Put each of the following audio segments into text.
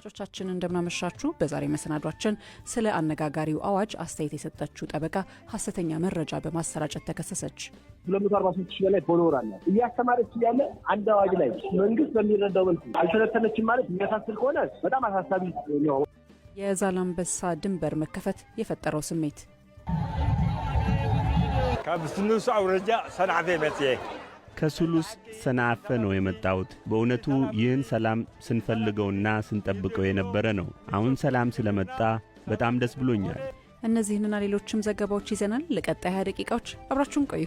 አድማጮቻችን እንደምናመሻችሁ በዛሬ መሰናዷችን ስለ አነጋጋሪው አዋጅ አስተያየት የሰጠችው ጠበቃ ሐሰተኛ መረጃ በማሰራጨት ተከሰሰች። 243 ሺህ በላይ ፎሎወር አለ እያስተማረች ያለ አንድ አዋጅ ላይ መንግስት በሚረዳው መልኩ አልተነተነችም ማለት የሚያሳስብ ከሆነ በጣም አሳሳቢ ነው። የዛላምበሳ ድንበር መከፈት የፈጠረው ስሜት ከብስኑስ አውረጃ ሰንዓፌ መጽዬ ከሱሉስ ሰንዓፈ ነው የመጣሁት። በእውነቱ ይህን ሰላም ስንፈልገውና ስንጠብቀው የነበረ ነው። አሁን ሰላም ስለመጣ በጣም ደስ ብሎኛል። እነዚህንና ሌሎችም ዘገባዎች ይዘናል። ለቀጣይ 20 ደቂቃዎች አብራችሁን ቆዩ።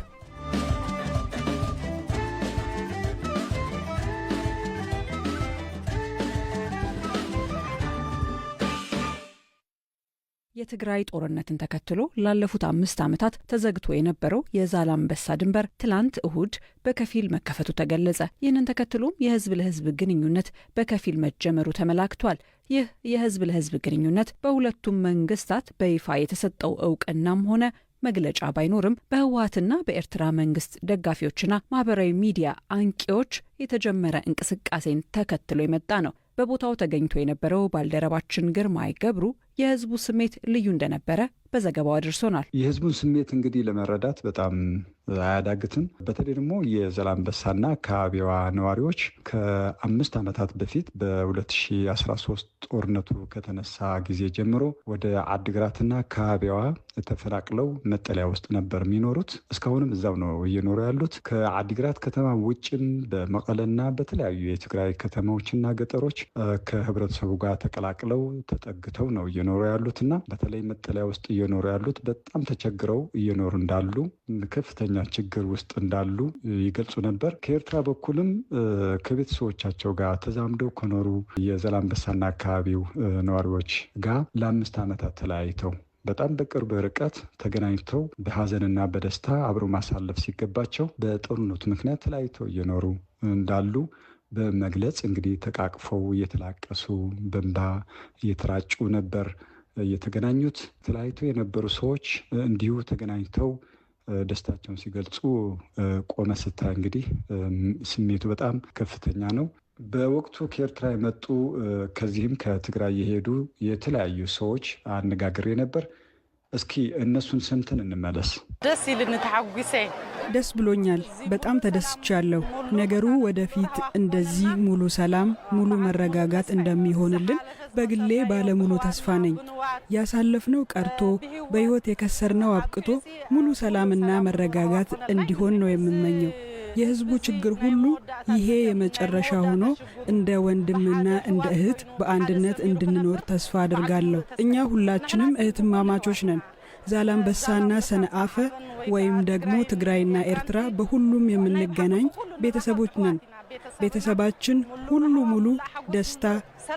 የትግራይ ጦርነትን ተከትሎ ላለፉት 5 ዓመታት ተዘግቶ የነበረው የዛላምበሳ ድንበር ትላንት እሁድ በከፊል መከፈቱ ተገለጸ። ይህንን ተከትሎም የህዝብ ለህዝብ ግንኙነት በከፊል መጀመሩ ተመላክቷል። ይህ የህዝብ ለህዝብ ግንኙነት በሁለቱም መንግስታት በይፋ የተሰጠው እውቅናም ሆነ መግለጫ ባይኖርም በህወሓትና በኤርትራ መንግስት ደጋፊዎችና ማህበራዊ ሚዲያ አንቂዎች የተጀመረ እንቅስቃሴን ተከትሎ የመጣ ነው። በቦታው ተገኝቶ የነበረው ባልደረባችን ግርማይ ገብሩ የህዝቡ ስሜት ልዩ እንደነበረ በዘገባው አድርሶናል። የህዝቡን ስሜት እንግዲህ ለመረዳት በጣም አያዳግትም። በተለይ ደግሞ የዛላምበሳና አካባቢዋ ነዋሪዎች ከ5 ዓመታት በፊት በ2013 ጦርነቱ ከተነሳ ጊዜ ጀምሮ ወደ አድግራትና አካባቢዋ ተፈናቅለው መጠለያ ውስጥ ነበር የሚኖሩት። እስካሁንም እዛው ነው እየኖሩ ያሉት። ከአድግራት ከተማ ውጭም በመቀለና በተለያዩ የትግራይ ከተማዎችና ገጠሮች ከህብረተሰቡ ጋር ተቀላቅለው ተጠግተው ነው እየኖሩ ያሉትና በተለይ መጠለያ ውስጥ እየኖሩ ያሉት በጣም ተቸግረው እየኖሩ እንዳሉ፣ ከፍተኛ ችግር ውስጥ እንዳሉ ይገልጹ ነበር። ከኤርትራ በኩልም ከቤተሰቦቻቸው ጋር ተዛምደው ከኖሩ የዛላምበሳና አካባቢው ነዋሪዎች ጋር ለ5 ዓመታት ተለያይተው በጣም በቅርብ ርቀት ተገናኝተው በሀዘንና በደስታ አብረው ማሳለፍ ሲገባቸው በጦርነቱ ምክንያት ተለያይተው እየኖሩ እንዳሉ በመግለጽ እንግዲህ ተቃቅፈው እየተላቀሱ በእንባ እየተራጩ ነበር የተገናኙት። ተለያይተው የነበሩ ሰዎች እንዲሁ ተገናኝተው ደስታቸውን ሲገልጹ ቆመ ስታይ እንግዲህ ስሜቱ በጣም ከፍተኛ ነው። በወቅቱ ከኤርትራ የመጡ ከዚህም ከትግራይ የሄዱ የተለያዩ ሰዎች አነጋግሬ ነበር። እስኪ እነሱን ሰምተን እንመለስ። ደስ ይልን ተሐጉሴ ደስ ብሎኛል። በጣም ተደስቻለሁ። ነገሩ ወደፊት እንደዚህ ሙሉ ሰላም፣ ሙሉ መረጋጋት እንደሚሆንልን በግሌ ባለሙሉ ተስፋ ነኝ። ያሳለፍነው ቀርቶ በሕይወት የከሰርነው አብቅቶ ሙሉ ሰላምና መረጋጋት እንዲሆን ነው የምመኘው። የህዝቡ ችግር ሁሉ ይሄ የመጨረሻ ሆኖ እንደ ወንድምና እንደ እህት በአንድነት እንድንኖር ተስፋ አድርጋለሁ። እኛ ሁላችንም እህትማማቾች ነን። ዛላምበሳና ሰንዓፈ ወይም ደግሞ ትግራይና ኤርትራ በሁሉም የምንገናኝ ቤተሰቦች ነን። ቤተሰባችን ሁሉ ሙሉ ደስታ፣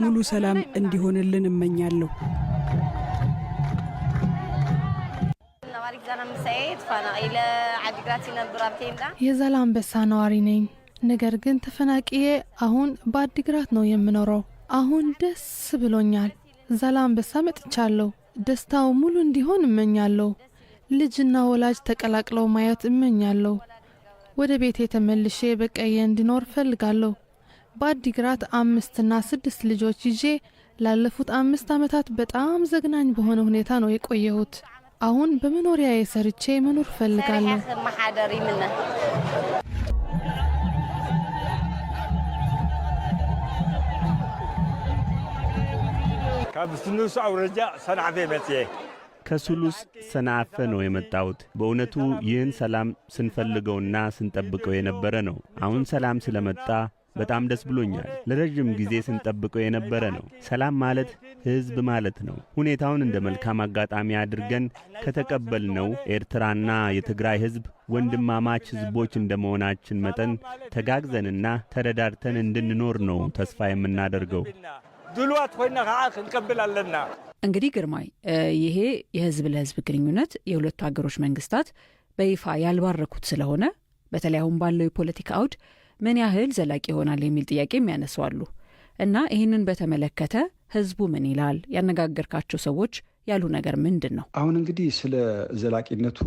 ሙሉ ሰላም እንዲሆንልን እመኛለሁ። የዛላምበሳ ነዋሪ ነኝ። ነገር ግን ተፈናቅዬ አሁን በአዲግራት ነው የምኖረው። አሁን ደስ ብሎኛል። ዛላምበሳ መጥቻለሁ። ደስታው ሙሉ እንዲሆን እመኛለሁ። ልጅና ወላጅ ተቀላቅለው ማየት እመኛለሁ። ወደ ቤቴ ተመልሼ በቀዬ እንዲኖር ፈልጋለሁ። በአዲግራት 5 እና 6 ልጆች ይዤ ላለፉት 5 ዓመታት በጣም ዘግናኝ በሆነ ሁኔታ ነው የቆየሁት። አሁን በመኖሪያ የሰርቼ መኖር ፈልጋለሁ። ከብስኑስ አውረጃ ሰንዓፌ መጽዬ ከሱሉስ ሰንዓፈ ነው የመጣሁት። በእውነቱ ይህን ሰላም ስንፈልገውና ስንጠብቀው የነበረ ነው። አሁን ሰላም ስለመጣ በጣም ደስ ብሎኛል። ለረጅም ጊዜ ስንጠብቀው የነበረ ነው። ሰላም ማለት ህዝብ ማለት ነው። ሁኔታውን እንደ መልካም አጋጣሚ አድርገን ከተቀበልነው ኤርትራና የትግራይ ህዝብ ወንድማማች ህዝቦች እንደመሆናችን መጠን ተጋግዘንና ተረዳድተን እንድንኖር ነው ተስፋ የምናደርገው። ድልዋት ሆይና ከዓ ክንቀበላለና። እንግዲህ ግርማይ፣ ይሄ የህዝብ ለህዝብ ግንኙነት የሁለቱ ሀገሮች መንግስታት በይፋ ያልባረኩት ስለሆነ በተለይ አሁን ባለው የፖለቲካ አውድ ምን ያህል ዘላቂ ይሆናል የሚል ጥያቄ የሚያነሳሉ እና ይህንን በተመለከተ ህዝቡ ምን ይላል? ያነጋገርካቸው ሰዎች ያሉ ነገር ምንድን ነው? አሁን እንግዲህ ስለ ዘላቂነቱ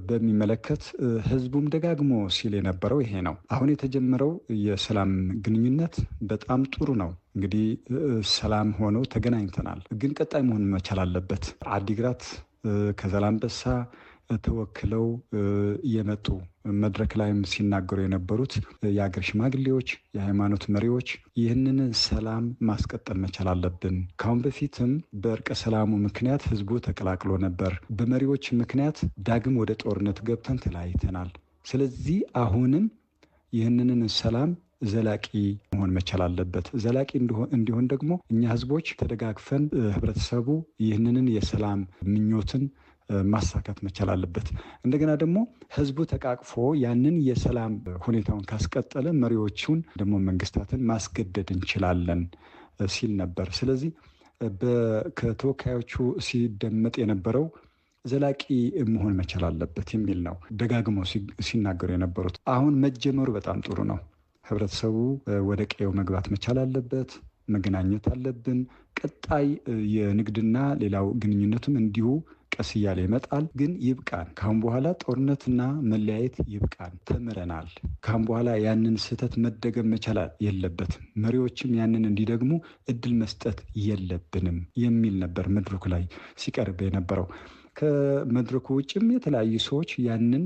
በሚመለከት ህዝቡም ደጋግሞ ሲል የነበረው ይሄ ነው። አሁን የተጀመረው የሰላም ግንኙነት በጣም ጥሩ ነው። እንግዲህ ሰላም ሆኖ ተገናኝተናል። ግን ቀጣይ መሆን መቻል አለበት። አዲግራት ከዛላምበሳ ተወክለው የመጡ መድረክ ላይም ሲናገሩ የነበሩት የአገር ሽማግሌዎች፣ የሃይማኖት መሪዎች ይህንን ሰላም ማስቀጠል መቻል አለብን። ካሁን በፊትም በእርቀ ሰላሙ ምክንያት ህዝቡ ተቀላቅሎ ነበር። በመሪዎች ምክንያት ዳግም ወደ ጦርነት ገብተን ተለያይተናል። ስለዚህ አሁንም ይህንን ሰላም ዘላቂ መሆን መቻል አለበት። ዘላቂ እንዲሆን ደግሞ እኛ ህዝቦች ተደጋግፈን ህብረተሰቡ ይህንን የሰላም ምኞትን ማሳካት መቻል አለበት። እንደገና ደግሞ ህዝቡ ተቃቅፎ ያንን የሰላም ሁኔታውን ካስቀጠለ መሪዎቹን ደግሞ መንግስታትን ማስገደድ እንችላለን ሲል ነበር። ስለዚህ ከተወካዮቹ ሲደመጥ የነበረው ዘላቂ መሆን መቻል አለበት የሚል ነው ደጋግመው ሲናገሩ የነበሩት። አሁን መጀመሩ በጣም ጥሩ ነው። ህብረተሰቡ ወደ ቀየው መግባት መቻል አለበት። መገናኘት አለብን። ቀጣይ የንግድና ሌላው ግንኙነቱም እንዲሁ ቀስ እያለ ይመጣል። ግን ይብቃን። ካሁን በኋላ ጦርነትና መለያየት ይብቃን። ተምረናል። ካሁን በኋላ ያንን ስህተት መደገም መቻል የለበትም። መሪዎችም ያንን እንዲደግሙ እድል መስጠት የለብንም የሚል ነበር መድረኩ ላይ ሲቀርብ የነበረው። ከመድረኩ ውጭም የተለያዩ ሰዎች ያንን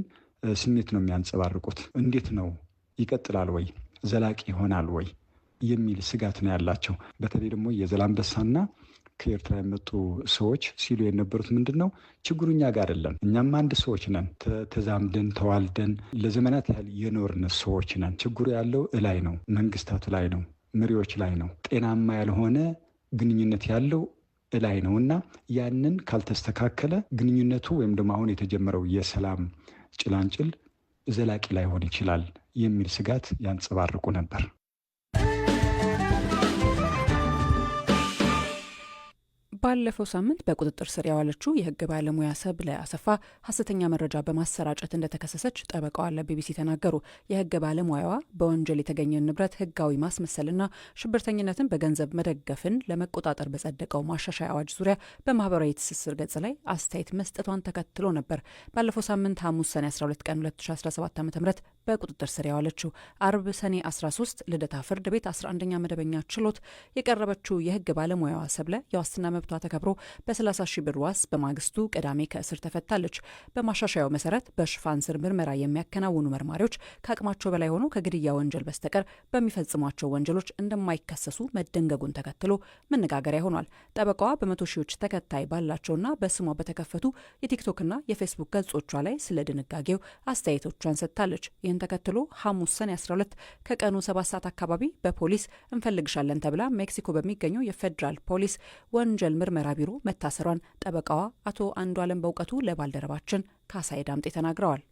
ስሜት ነው የሚያንጸባርቁት። እንዴት ነው ይቀጥላል ወይ ዘላቂ ይሆናል ወይ የሚል ስጋት ነው ያላቸው። በተለይ ደግሞ የዛላምበሳና ከኤርትራ የመጡ ሰዎች ሲሉ የነበሩት ምንድን ነው ችግሩ እኛ ጋር አይደለም፣ እኛም አንድ ሰዎች ነን፣ ተዛምደን ተዋልደን ለዘመናት ያህል የኖርን ሰዎች ነን። ችግሩ ያለው እላይ ነው፣ መንግስታቱ ላይ ነው፣ መሪዎች ላይ ነው። ጤናማ ያልሆነ ግንኙነት ያለው እላይ ነው እና ያንን ካልተስተካከለ ግንኙነቱ ወይም ደግሞ አሁን የተጀመረው የሰላም ጭላንጭል ዘላቂ ላይሆን ይችላል የሚል ስጋት ያንጸባርቁ ነበር። ባለፈው ሳምንት በቁጥጥር ስር ያዋለችው የህግ ባለሙያ ሰብለ አሰፋ ሐሰተኛ መረጃ በማሰራጨት እንደተከሰሰች ጠበቃዋ ለቢቢሲ ተናገሩ። የህግ ባለሙያዋ በወንጀል የተገኘን ንብረት ህጋዊ ማስመሰልና ሽብርተኝነትን በገንዘብ መደገፍን ለመቆጣጠር በጸደቀው ማሻሻያ አዋጅ ዙሪያ በማህበራዊ ትስስር ገጽ ላይ አስተያየት መስጠቷን ተከትሎ ነበር ባለፈው ሳምንት ሐሙስ ሰኔ 12 ቀን 2017 ዓ.ም በቁጥጥር ስር ያዋለችው። አርብ ሰኔ 13 ልደታ ፍርድ ቤት 11ኛ መደበኛ ችሎት የቀረበችው የህግ ባለሙያዋ ሰብለ የዋስትና መብቷ ተከብሮ በ30 ሺህ ብር ዋስ በማግስቱ ቅዳሜ ከእስር ተፈታለች። በማሻሻያው መሰረት በሽፋን ስር ምርመራ የሚያከናውኑ መርማሪዎች ከአቅማቸው በላይ ሆኖ ከግድያ ወንጀል በስተቀር በሚፈጽሟቸው ወንጀሎች እንደማይከሰሱ መደንገጉን ተከትሎ መነጋገሪያ ሆኗል። ጠበቃዋ በመቶ ሺዎች ተከታይ ባላቸውና በስሟ በተከፈቱ የቲክቶክና የፌስቡክ ገጾቿ ላይ ስለ ድንጋጌው አስተያየቶቿን ሰጥታለች። ይህን ተከትሎ ሐሙስ ሰኔ 12 ከቀኑ 7 ሰዓት አካባቢ በፖሊስ እንፈልግሻለን ተብላ ሜክሲኮ በሚገኘው የፌዴራል ፖሊስ ወንጀል ምርመራ ቢሮ መታሰሯን ጠበቃዋ አቶ አንዱዓለም በእውቀቱ ለባልደረባችን ካሳዬ ዳምጤ ተናግረዋል።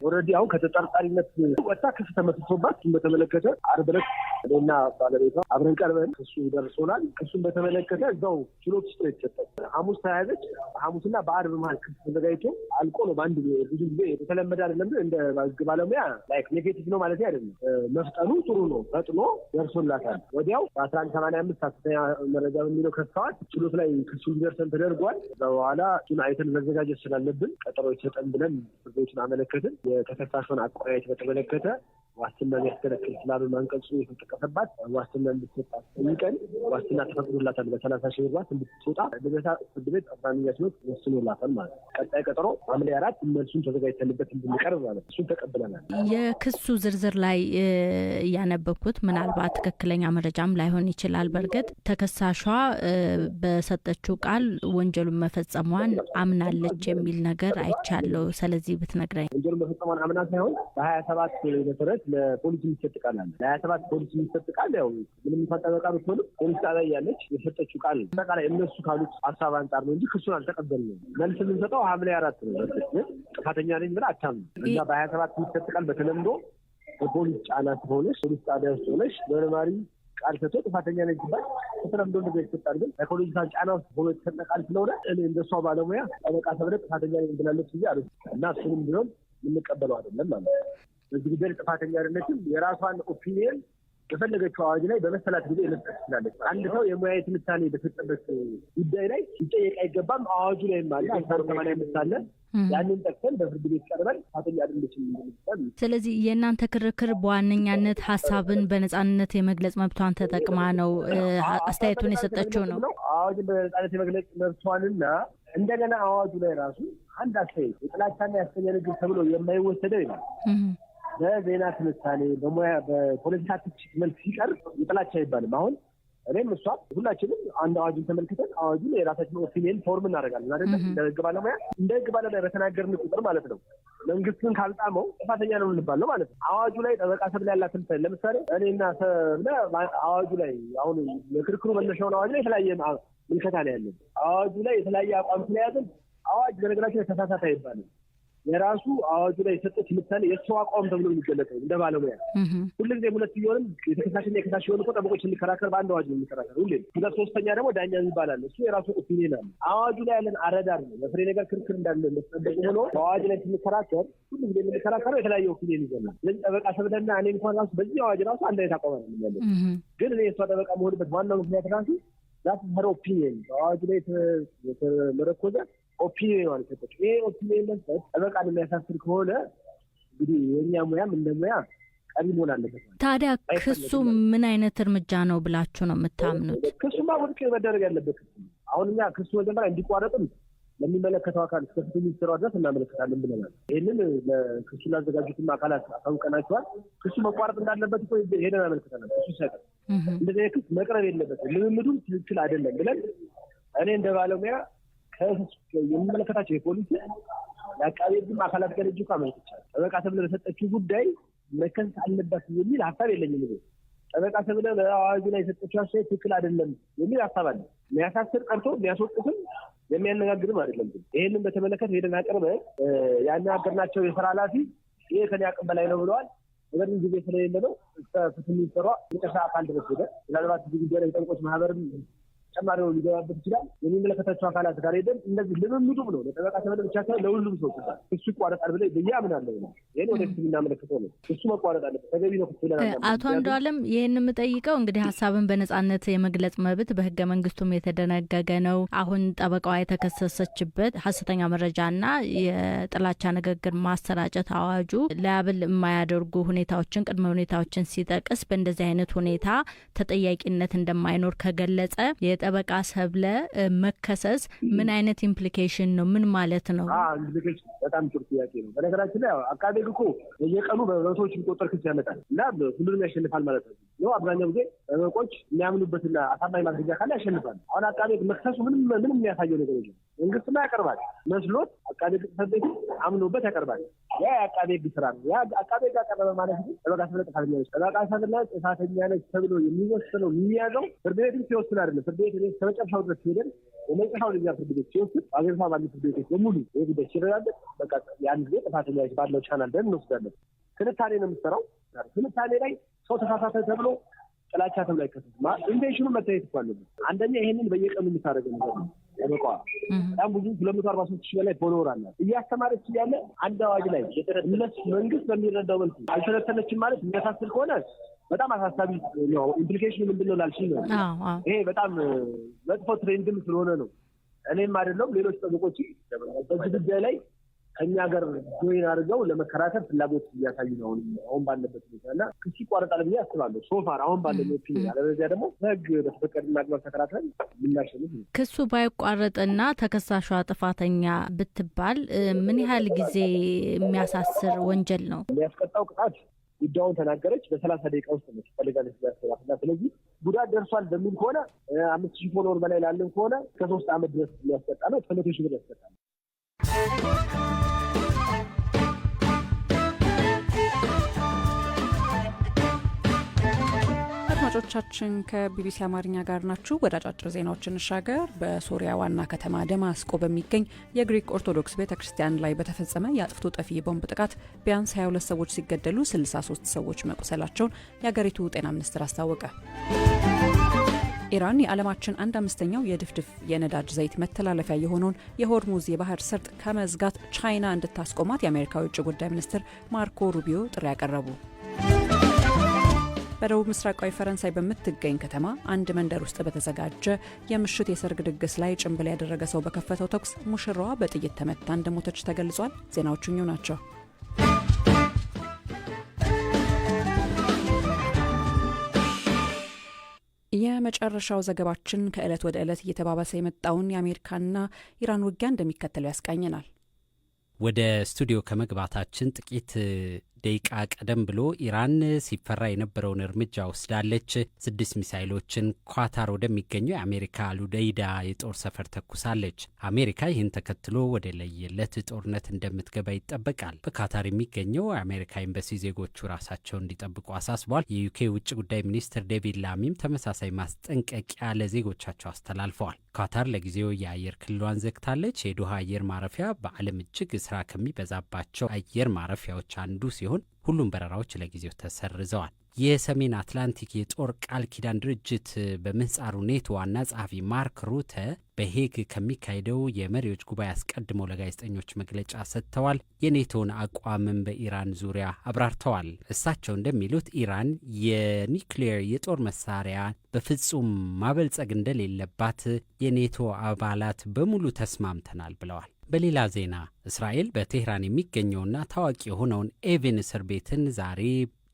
ኦልሬዲ አሁን ከተጠርጣሪነት ወጣ ክስ ተመስርቶባት በተመለከተ ዓርብ ዕለት እኔና ባለቤቷ አብረን ቀርበን ክሱ ደርሶናል። ክሱን በተመለከተ እዛው ችሎት ውስጥ የተሰጠው ሐሙስ ተያዘች። ሐሙስና በዓርብ መሀል ክስ ተዘጋጅቶ አልቆ ነው። በአንድ ብዙ ጊዜ የተለመደ አይደለም። እንደ ህግ ባለሙያ ላይክ ኔጌቲቭ ነው ማለት አይደለም። መፍጠኑ ጥሩ ነው። ፈጥኖ ደርሶላታል። ወዲያው በ1185 ሐሰተኛ መረጃ በሚለው ከሰዋት ችሎት ላይ ክሱ እንዲደርሰን ተደርጓል። በኋላ እሱን አይተን መዘጋጀት ስላለብን ቀጠሮ ይሰጠን ብለን ፍርዶችን አመለከትን። የተከሳሹን አቋያየት በተመለከተ ዋስትና ሊያስከለክል ስላሉ አንቀጹ የተጠቀሰባት ዋስትና እንድትሰጣት ጠይቀን ዋስትና ተፈቅዶላታል። በ30 ሺህ ብር ዋስ እንድትወጣ ልደታ ፍርድ ቤት 11ኛ ችሎት ወስኖላታል ማለት ነው። ቀጣይ ቀጠሮ ሐምሌ 4 መልሱን ተዘጋጅተንበት እንድንቀርብ ማለት እሱን ተቀብለናል። የክሱ ዝርዝር ላይ ያነበብኩት ምናልባት ትክክለኛ መረጃም ላይሆን ይችላል። በእርግጥ ተከሳሿ በሰጠችው ቃል ወንጀሉን መፈጸሟን አምናለች የሚል ነገር አይቻለሁ። ስለዚህ ብትነግረኝ። ወንጀሉን መፈጸሟን አምና ሳይሆን በ27 መሰረት ለፖሊስ የሚሰጥ ቃል አለ። ለ27 ፖሊስ የሚሰጥ ቃል ያው ምንም ጠበቃ ብትሆንም ፖሊስ ጣቢያ ያለች የሰጠችው ቃል አጠቃላይ እነሱ ካሉት ሀሳብ አንጻር ነው እንጂ ክሱን አልተቀበልንም። መልስ የምንሰጠው ሐምሌ 4 ነው። ጥፋተኛ ነኝ ብላ አታምንም እና በ27 የሚሰጥ ቃል በተለምዶ በፖሊስ ጫና ስለሆነች ፖሊስ ጣቢያ ውስጥ ሆነች መርማሪ ቃል ሰጥቶ ጥፋተኛ ነኝ ሲባል በተለምዶ እንደዚህ ይሰጣል። ግን ሳይኮሎጂካል ጫና ውስጥ ሆኖ የተሰጠ ቃል ስለሆነ እኔ እንደሷ ባለሙያ ጠበቃ ተብለ ጥፋተኛ ነኝ ብላለች ብዬ አሉ እና እሱንም ቢሆን የምንቀበለው አይደለም ማለት ነው። በዚህ ጉዳይ ጥፋተኛ አይደለችም። የራሷን ኦፒኒየን የፈለገችው አዋጅ ላይ በመሰላት ጊዜ መስጠት ትችላለች። አንድ ሰው የሙያ ትንታኔ በተሰጠበት ጉዳይ ላይ ሊጠየቅ አይገባም። አዋጁ ላይ ማለት 185 አለ። ያንን ጠቅሰን በፍርድ ቤት ቀርበን ጥፋተኛ አይደለችም እንደምትባል። ስለዚህ የእናንተ ክርክር በዋነኛነት ሀሳብን በነጻነት የመግለጽ መብቷን ተጠቅማ ነው አስተያየቱን የሰጠችው ነው። አዋጅን በነጻነት የመግለጽ መብቷንና እንደገና አዋጁ ላይ ራሱ አንድ አስተያየት የጥላቻና ያሰኘ ንግግር ተብሎ የማይወሰደው ይላል። በዜና ትንታኔ በሙያ በፖለቲካ ትችት መልክ ሲቀርብ የጥላቻ አይባልም። አሁን እኔም እሷ ሁላችንም አንድ አዋጅን ተመልክተን አዋጁን የራሳችን ኦፒኒየን ፎርም እናደርጋለን አይደል? እንደ ህግ ባለሙያ በተናገርን ቁጥር ማለት ነው መንግስትን ካልጣመው ጥፋተኛ ነው እንባለው ማለት ነው። አዋጁ ላይ ጠበቃ ሰብለ ያላትን ለምሳሌ እኔና ሰብለ አዋጁ ላይ አሁን የክርክሩ መነሻውን አዋጅ ላይ የተለያየ ምልከታ ነው ያለን። አዋጁ ላይ የተለያየ አቋም ስለያዝን አዋጅ በነገራችን ተሳሳተ አይባልም። የራሱ አዋጁ ላይ የሰጠው ትንታኔ የእሱ አቋም ተብሎ የሚገለጸው እንደ ባለሙያ ሁልጊዜ ሁለት ቢሆንም የተከሳሽና የከሳሽ የሆኑ እኮ ጠበቆች እንከራከር በአንድ አዋጅ ነው የሚከራከር ሁሌ። ሁለት ሶስተኛ ደግሞ ዳኛ ይባላል። እሱ የራሱ ኦፒኒየን አለ። አዋጁ ላይ ያለን አረዳድ ነው የፍሬ ነገር ክርክር እንዳለ መስጠበቅ ሆኖ በአዋጅ ላይ ስንከራከር ሁልጊዜ የምንከራከረው የተለያየ ኦፒኒየን ይዘናል። ስለዚህ ጠበቃ ሰብለና እኔ እንኳን ራሱ በዚህ አዋጅ ራሱ አንድ አይነት አቋም ነው ያለው። ግን እኔ የእሷ ጠበቃ መሆንበት ዋናው ምክንያት ራሱ ዛት ሄር ኦፒኒየን በአዋጁ ላይ የተመረኮዘ ኦፒኒየን ማለት ነው። ይሄ ኦፒኒየን መስጠት ጠበቃን የሚያሳስር ከሆነ እንግዲህ የኛ ሙያም እንደ ሙያ ቀሪ መሆን አለበት። ታዲያ ክሱ ምን አይነት እርምጃ ነው ብላችሁ ነው የምታምኑት? ክሱማ ውድቅ መደረግ ያለበት አሁን እኛ ክሱ መጀመሪያ እንዲቋረጥም ለሚመለከተው አካል እስከ ፍትህ ሚኒስቴር ድረስ እናመለክታለን ብለናል። ይህንን ለክሱ ላዘጋጁትም አካላት አሳውቀናቸዋል። ክሱ መቋረጥ እንዳለበት እኮ ሄደን አመልክተናል። ክሱ ሳይቀር እንደዚህ ክስ መቅረብ የለበትም ልምምዱም ትክክል አይደለም ብለን እኔ እንደ ባለሙያ የሚመለከታቸው የፖሊስ የአቃቤ ሕግ አካላት ጋር እጅ አመልክቻለሁ። ጠበቃ ሰብለ ለሰጠችው ጉዳይ መከሰስ አለባት የሚል ሀሳብ የለኝም። ጠበቃ ሰብለ በአዋጁ ላይ የሰጠችው አስተያየት ትክክል አይደለም የሚል ሀሳብ አለ። የሚያሳስር ቀርቶ የሚያስወቅስም የሚያነጋግርም አይደለም። ይህንን በተመለከተ ሄደን አቅርበን ያነጋገርናቸው የስራ ኃላፊ ይሄ ከኔ አቅም በላይ ነው ብለዋል። ነገር ግን ጊዜ ስለሌለ ነው እስከ ፍትህ ሚኒስቴሯ መጨረሻ አካል ድረስ ሄደ። ምናልባት ብዙ ጉዳይ ላይ ጠበቆች ማህበርም ተጨማሪ ነው ሊገባበት ይችላል። የሚመለከታቸው አካላት ጋር ሄደን እንደዚህ ልምምዱም ነው ለጠበቃ ሰብለ ብቻ ሳይሆን ለሁሉም ሰው ይችላል። እሱ ይቋረጣል ብለ በያምናለሁ ነው ይሄን ወደፊት የምናመለክተው ነው። እሱ መቋረጥ አለበት ተገቢ ነው ብለናል። አቶ አንዱዓለም ይሄን የምጠይቀው እንግዲህ ሀሳብን በነጻነት የመግለጽ መብት በህገ መንግስቱም የተደነገገ ነው። አሁን ጠበቃዋ የተከሰሰችበት ሐሰተኛ መረጃና የጥላቻ ንግግር ማሰራጨት አዋጁ ለአብል የማያደርጉ ሁኔታዎችን ቅድመ ሁኔታዎችን ሲጠቅስ በእንደዚህ አይነት ሁኔታ ተጠያቂነት እንደማይኖር ከገለጸ የጠበቃ ሰብለ መከሰስ ምን አይነት ኢምፕሊኬሽን ነው? ምን ማለት ነው? ኢምፕሊኬሽን በጣም ጥሩ ጥያቄ ነው። በነገራችን ላይ አቃቤ ሕግ እኮ በየቀኑ በመቶዎች የሚቆጠር ክስ ያመጣል እና ሁሉንም ያሸንፋል ማለት ነው። አብዛኛው ጊዜ ጠበቆች የሚያምኑበትና አሳማኝ ማስረጃ ካለ ያሸንፋል። አሁን አቃቤ ሕግ መክሰሱ ምንም የሚያሳየው ነገር የለም። መንግስትና ያቀርባል መስሎት አቃቤ ሕግ ተሰበክ አምኖበት ያቀርባል። ያ የአቃቤ ሕግ ስራ ነው። ያ አቃቤ ሕግ አቀረበ ማለት ግን ጠበቃ ሰብለ ጥፋተኛ ነች፣ ጠበቃ ሰብለ ጥፋተኛ ነች ተብሎ የሚወሰነው የሚያዘው ፍርድ ቤት ሲወስን አይደለም። ፍርድ ቤት ከመጨረሻው ድረስ ሄደን የመጨረሻው ልጅ ፍርድ ቤት ሲወስድ አገሪቷ ባሉ ፍርድ ቤቶች በሙሉ ይህ ጉዳይ ሲረጋገጥ በቃ ያን ጊዜ ጥፋተኛ ባለው ቻናል ደን እንወስዳለን። ትንታኔ ነው የምትሰራው። ትንታኔ ላይ ሰው ተሳሳተ ተብሎ ጥላቻ ተብሎ አይከሰስም። ኢንቴንሽኑ መታየት እኮ አለበት። አንደኛ ይሄንን በየቀኑ የምታደርገው ነገር ነው። በጣም ብዙ 243 ሺህ በላይ ፎሎወር አላት። እያስተማረች እያለ አንድ አዋጅ ላይ እነሱ መንግስት በሚረዳው መልኩ አልተነተነችም ማለት የሚያሳስር ከሆነ በጣም አሳሳቢ ነው። ኢምፕሊኬሽኑ ምንድነው ላልሽኝ ነው። ይሄ በጣም መጥፎ ትሬንድም ስለሆነ ነው። እኔም አይደለም ሌሎች ጠበቆች በዚህ ጉዳይ ላይ ከኛ ጋር ጆይን አድርገው ለመከራከር ፍላጎት እያሳዩ ነው አሁን ባለበት ሁኔታ እና ክሱ ይቋረጣል ብዬ አስባለሁ። ሶፋር አሁን ባለበት ሁኔታ አለበለዚያ ደግሞ ህግ በተፈቀደና አግባብ ተከራክረን የምናሸንፍ ነው። ክሱ ባይቋረጥና ተከሳሿ ጥፋተኛ ብትባል ምን ያህል ጊዜ የሚያሳስር ወንጀል ነው የሚያስቀጣው? ቅጣት ጉዳዩን ተናገረች በ30 ደቂቃ ውስጥ ነው ትፈልጋለች ያስተላልፍና ስለዚህ ጉዳት ደርሷል በሚል ከሆነ 5000 ፎሎወር በላይ ላለን ከሆነ ከ3 ዓመት ድረስ የሚያስቀጣ ነው። 100,000 ብር ያስቀጣል። አድማጮቻችን ከቢቢሲ አማርኛ ጋር ናችሁ። ወደ አጫጭር ዜናዎች እንሻገር። በሶሪያ ዋና ከተማ ደማስቆ በሚገኝ የግሪክ ኦርቶዶክስ ቤተክርስቲያን ላይ በተፈጸመ የአጥፍቶ ጠፊ የቦምብ ጥቃት ቢያንስ 22 ሰዎች ሲገደሉ 63 ሰዎች መቁሰላቸውን የአገሪቱ ጤና ሚኒስቴር አስታወቀ። ኢራን የዓለማችን 1/5 የድፍድፍ የነዳጅ ዘይት መተላለፊያ የሆነውን የሆርሙዝ የባህር ሰርጥ ከመዝጋት ቻይና እንድታስቆማት የአሜሪካ የውጭ ጉዳይ ሚኒስትር ማርኮ ሩቢዮ ጥሪ ያቀረቡ። በደቡብ ምስራቃዊ ፈረንሳይ በምትገኝ ከተማ አንድ መንደር ውስጥ በተዘጋጀ የምሽት የሰርግ ድግስ ላይ ጭንብል ያደረገ ሰው በከፈተው ተኩስ ሙሽራዋ በጥይት ተመታ እንደሞተች ተገልጿል። ዜናዎቹ እኚሁ ናቸው። የመጨረሻው ዘገባችን ከዕለት ወደ ዕለት እየተባባሰ የመጣውን የአሜሪካና ኢራን ውጊያ እንደሚከተለው ያስቃኘናል። ወደ ስቱዲዮ ከመግባታችን ጥቂት ደቂቃ ቀደም ብሎ ኢራን ሲፈራ የነበረውን እርምጃ ወስዳለች። 6 ሚሳይሎችን ኳታር ወደሚገኘው የአሜሪካ አልኡደይዳ የጦር ሰፈር ተኩሳለች። አሜሪካ ይህን ተከትሎ ወደ ለየለት ጦርነት እንደምትገባ ይጠበቃል። በካታር የሚገኘው የአሜሪካ ኤምባሲ ዜጎቹ ራሳቸውን እንዲጠብቁ አሳስቧል። የዩኬ ውጭ ጉዳይ ሚኒስትር ዴቪድ ላሚም ተመሳሳይ ማስጠንቀቂያ ለዜጎቻቸው አስተላልፈዋል። ካታር ለጊዜው የአየር ክልሏን ዘግታለች። የዶሃ አየር ማረፊያ በዓለም እጅግ ስራ ከሚበዛባቸው አየር ማረፊያዎች አንዱ ሲሆን ሁሉም በረራዎች ለጊዜው ተሰርዘዋል። የሰሜን አትላንቲክ የጦር ቃል ኪዳን ድርጅት በምህጻሩ ኔቶ ዋና ጸሐፊ ማርክ ሩተ በሄግ ከሚካሄደው የመሪዎች ጉባኤ አስቀድመው ለጋዜጠኞች መግለጫ ሰጥተዋል። የኔቶን አቋምም በኢራን ዙሪያ አብራርተዋል። እሳቸው እንደሚሉት ኢራን የኒውክሌር የጦር መሳሪያ በፍጹም ማበልጸግ እንደሌለባት የኔቶ አባላት በሙሉ ተስማምተናል ብለዋል። በሌላ ዜና እስራኤል በቴህራን የሚገኘውና ታዋቂ የሆነውን ኤቪን እስር ቤትን ዛሬ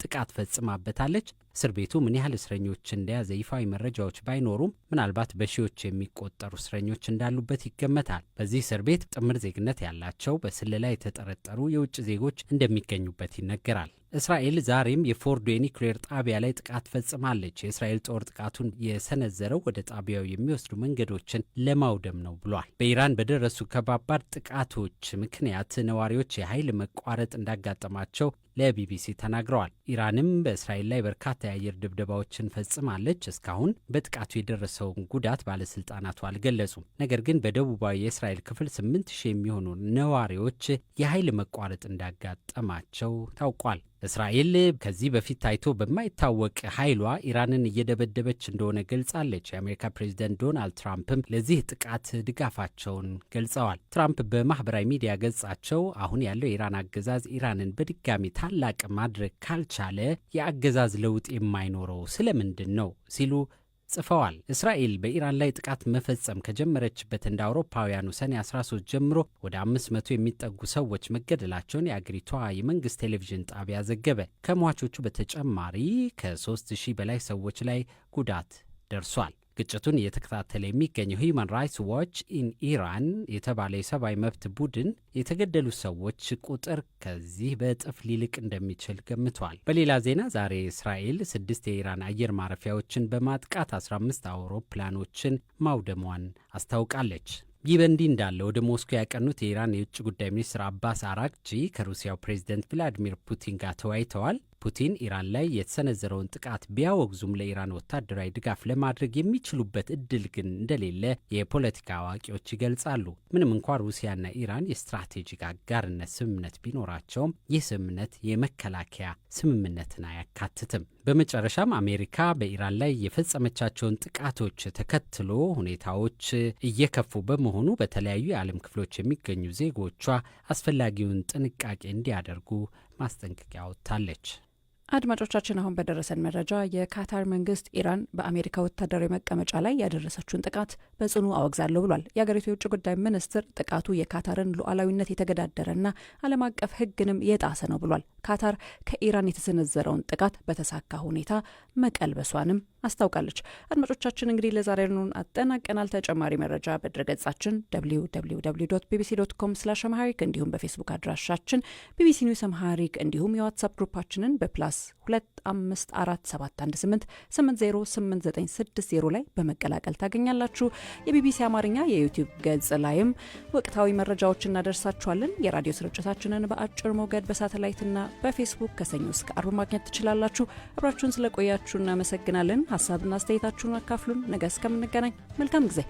ጥቃት ፈጽማበታለች። እስር ቤቱ ምን ያህል እስረኞች እንደያዘ ይፋዊ መረጃዎች ባይኖሩም ምናልባት በሺዎች የሚቆጠሩ እስረኞች እንዳሉበት ይገመታል። በዚህ እስር ቤት ጥምር ዜግነት ያላቸው በስለላ የተጠረጠሩ የውጭ ዜጎች እንደሚገኙበት ይነገራል። እስራኤል ዛሬም የፎርዶ የኒውክሌር ጣቢያ ላይ ጥቃት ፈጽማለች። የእስራኤል ጦር ጥቃቱን የሰነዘረው ወደ ጣቢያው የሚወስዱ መንገዶችን ለማውደም ነው ብሏል። በኢራን በደረሱ ከባባድ ጥቃቶች ምክንያት ነዋሪዎች የኃይል መቋረጥ እንዳጋጠማቸው ለቢቢሲ ተናግረዋል። ኢራንም በእስራኤል ላይ በርካታ የአየር ድብደባዎችን ፈጽማለች። እስካሁን በጥቃቱ የደረሰውን ጉዳት ባለስልጣናቱ አልገለጹም። ነገር ግን በደቡባዊ የእስራኤል ክፍል 8000 የሚሆኑ ነዋሪዎች የኃይል መቋረጥ እንዳጋጠማቸው ታውቋል። እስራኤል ከዚህ በፊት ታይቶ በማይታወቅ ኃይሏ ኢራንን እየደበደበች እንደሆነ ገልጻለች። የአሜሪካ ፕሬዝደንት ዶናልድ ትራምፕም ለዚህ ጥቃት ድጋፋቸውን ገልጸዋል። ትራምፕ በማህበራዊ ሚዲያ ገጻቸው አሁን ያለው የኢራን አገዛዝ ኢራንን በድጋሚ ታላቅ ማድረግ ካልቻለ የአገዛዝ ለውጥ የማይኖረው ስለምንድን ነው ሲሉ ጽፈዋል። እስራኤል በኢራን ላይ ጥቃት መፈጸም ከጀመረችበት እንደ አውሮፓውያኑ ሰኔ 13 ጀምሮ ወደ 500 የሚጠጉ ሰዎች መገደላቸውን የአገሪቷ የመንግስት ቴሌቪዥን ጣቢያ ዘገበ። ከሟቾቹ በተጨማሪ ከ3000 በላይ ሰዎች ላይ ጉዳት ደርሷል። ግጭቱን እየተከታተለ የሚገኘው ሂዩማን ራይትስ ዋች ኢን ኢራን የተባለ የሰብአዊ መብት ቡድን የተገደሉ ሰዎች ቁጥር ከዚህ በእጥፍ ሊልቅ እንደሚችል ገምቷል። በሌላ ዜና ዛሬ እስራኤል 6 የኢራን አየር ማረፊያዎችን በማጥቃት 15 አውሮፕላኖችን ማውደሟን አስታውቃለች። ይህ በእንዲህ እንዳለ ወደ ሞስኮ ያቀኑት የኢራን የውጭ ጉዳይ ሚኒስትር አባስ አራግቺ ከሩሲያው ፕሬዝደንት ቭላዲሚር ፑቲን ጋር ተወያይተዋል። ፑቲን ኢራን ላይ የተሰነዘረውን ጥቃት ቢያወግዙም ለኢራን ወታደራዊ ድጋፍ ለማድረግ የሚችሉበት እድል ግን እንደሌለ የፖለቲካ አዋቂዎች ይገልጻሉ። ምንም እንኳ ሩሲያና ኢራን የስትራቴጂክ አጋርነት ስምምነት ቢኖራቸውም ይህ ስምምነት የመከላከያ ስምምነትን አያካትትም። በመጨረሻም አሜሪካ በኢራን ላይ የፈጸመቻቸውን ጥቃቶች ተከትሎ ሁኔታዎች እየከፉ በመሆኑ በተለያዩ የዓለም ክፍሎች የሚገኙ ዜጎቿ አስፈላጊውን ጥንቃቄ እንዲያደርጉ ማስጠንቀቂያ አውጥታለች። አድማጮቻችን አሁን በደረሰን መረጃ የካታር መንግስት ኢራን በአሜሪካ ወታደራዊ መቀመጫ ላይ ያደረሰችውን ጥቃት በጽኑ አወግዛለሁ ብሏል። የአገሪቱ የውጭ ጉዳይ ሚኒስትር ጥቃቱ የካታርን ሉዓላዊነት የተገዳደረና ዓለም አቀፍ ሕግንም የጣሰ ነው ብሏል። ካታር ከኢራን የተሰነዘረውን ጥቃት በተሳካ ሁኔታ መቀልበሷንም አስታውቃለች። አድማጮቻችን እንግዲህ ለዛሬውን አጠናቀናል። ተጨማሪ መረጃ በድረገጻችን www.bbc.com/amharic እንዲሁም በፌስቡክ አድራሻችን ቢቢሲ ኒውስ አምሃሪክ እንዲሁም የዋትሳፕ ግሩፓችንን በፕላስ 254718080890 ላይ በመቀላቀል ታገኛላችሁ። የቢቢሲ አማርኛ የዩቲዩብ ገጽ ላይም ወቅታዊ መረጃዎችን እናደርሳችኋለን። የራዲዮ ስርጭታችንን በአጭር ሞገድ በሳተላይትና በፌስቡክ ከሰኞ እስከ አርብ ማግኘት ትችላላችሁ። አብራችሁን ስለቆያችሁ እናመሰግናለን። ሀሳብና አስተያየታችሁን አካፍሉን። ነገ እስከምንገናኝ መልካም ጊዜ።